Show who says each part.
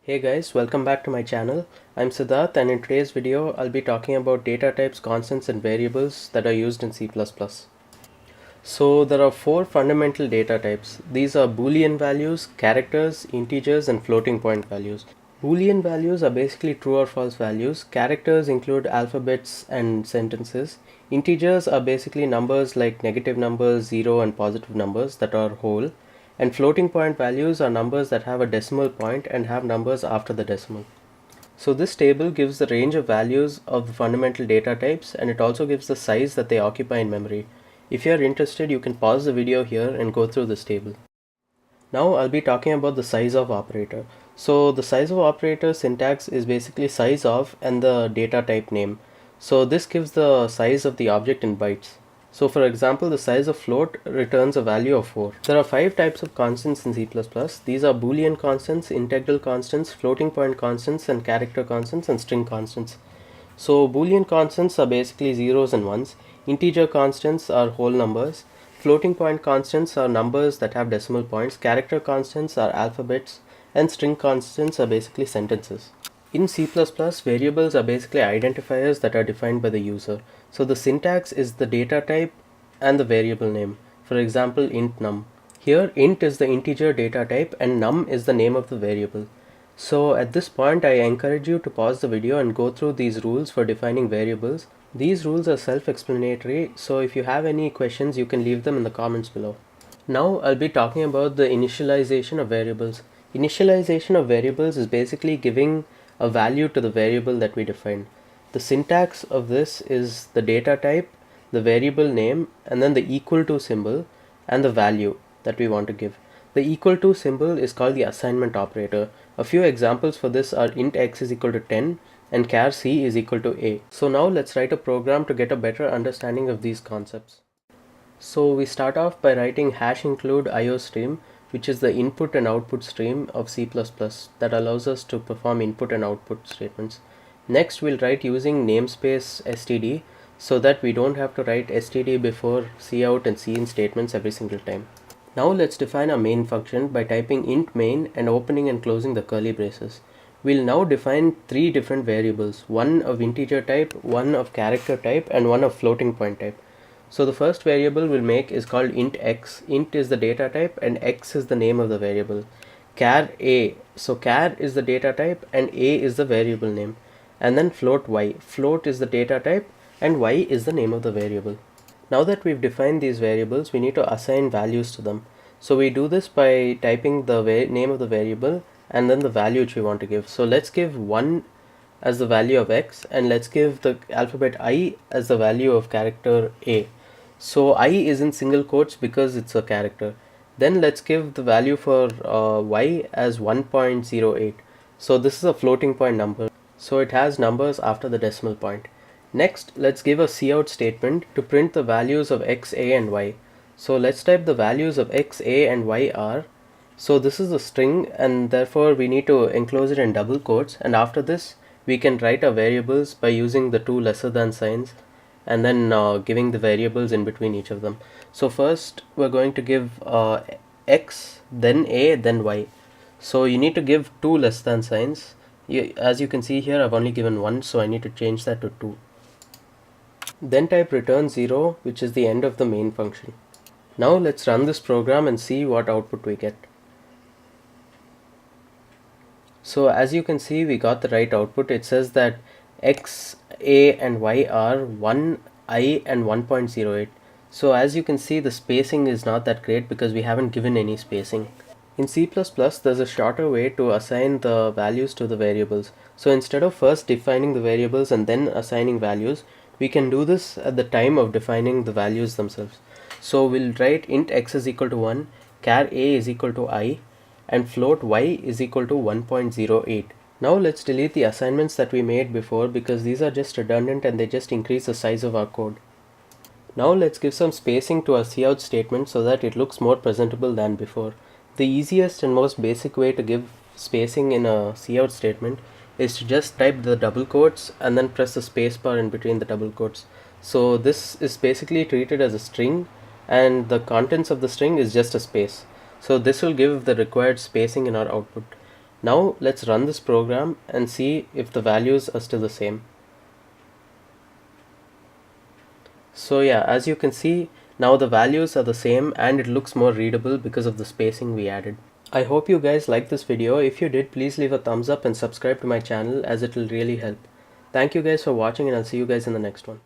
Speaker 1: Hey guys, welcome back to my channel. I'm Siddarth, and in today's video I'll be talking about data types, constants and variables that are used in C++. So there are four fundamental data types. These are Boolean values, characters, integers and floating point values. Boolean values are basically true or false values. Characters include alphabets and sentences. Integers are basically numbers like negative numbers, 0 and positive numbers that are whole. And floating point values are numbers that have a decimal point and have numbers after the decimal. So this table gives the range of values of the fundamental data types, and it also gives the size that they occupy in memory. If you are interested, you can pause the video here and go through this table. Now I'll be talking about the size of operator. So the size of operator syntax is basically size of and the data type name. So this gives the size of the object in bytes. So for example, the size of float returns a value of 4. There are 5 types of constants in C++. These are Boolean constants, integral constants, floating point constants, and character constants and string constants. So Boolean constants are basically zeros and ones. Integer constants are whole numbers. Floating point constants are numbers that have decimal points. Character constants are alphabets. And string constants are basically sentences. In C++, variables are basically identifiers that are defined by the user. So the syntax is the data type and the variable name. For example, int num. Here int is the integer data type and num is the name of the variable. So at this point I encourage you to pause the video and go through these rules for defining variables. These rules are self-explanatory, so if you have any questions you can leave them in the comments below. Now I'll be talking about the initialization of variables. Initialization of variables is basically giving a value to the variable that we define. The syntax of this is the data type, the variable name, and then the equal to symbol and the value that we want to give. The equal to symbol is called the assignment operator. A few examples for this are int x is equal to 10 and char c is equal to a. So now let's write a program to get a better understanding of these concepts. So we start off by writing hash include iostream, which is the input and output stream of C++ that allows us to perform input and output statements. Next we'll write using namespace std so that we don't have to write std before cout and cin statements every single time. Now let's define our main function by typing int main and opening and closing the curly braces. We'll now define 3 different variables, one of integer type, one of character type, and one of floating point type. So the first variable we'll make is called int x. Int is the data type and x is the name of the variable. Char a, so char is the data type and a is the variable name. And then float y. Float is the data type and y is the name of the variable. Now that we've defined these variables, we need to assign values to them. So we do this by typing the name of the variable and then the value which we want to give. So let's give 1 as the value of x and let's give the alphabet I as the value of character a. So I is in single quotes because it's a character. Then let's give the value for y as 1.08. So this is a floating point number. So it has numbers after the decimal point. Next, let's give a cout statement to print the values of x, a and y. So let's type the values of x, a and y are. So this is a string and therefore we need to enclose it in double quotes, and after this we can write our variables by using the two lesser than signs and then giving the variables in between each of them. So first we're going to give x, then a, then y. So you need to give two less than signs. As you can see here, I've only given one, so I need to change that to 2. Then type return 0, which is the end of the main function. Now let's run this program and see what output we get. So as you can see, we got the right output. It says that x, a and y are 1, I and 1.08. So as you can see, the spacing is not that great because we haven't given any spacing. In C++, there's a shorter way to assign the values to the variables. So instead of first defining the variables and then assigning values, we can do this at the time of defining the values themselves. So we'll write int x is equal to 1, char a is equal to I, and float y is equal to 1.08. Now let's delete the assignments that we made before because these are just redundant and they just increase the size of our code. Now let's give some spacing to our cout statement so that it looks more presentable than before. The easiest and most basic way to give spacing in a cout statement is to just type the double quotes and then press the spacebar in between the double quotes. So this is basically treated as a string and the contents of the string is just a space. So this will give the required spacing in our output. Now let's run this program and see if the values are still the same. So yeah, as you can see, now the values are the same and it looks more readable because of the spacing we added. I hope you guys liked this video. If you did, please leave a thumbs up and subscribe to my channel as it will really help. Thank you guys for watching, and I'll see you guys in the next one.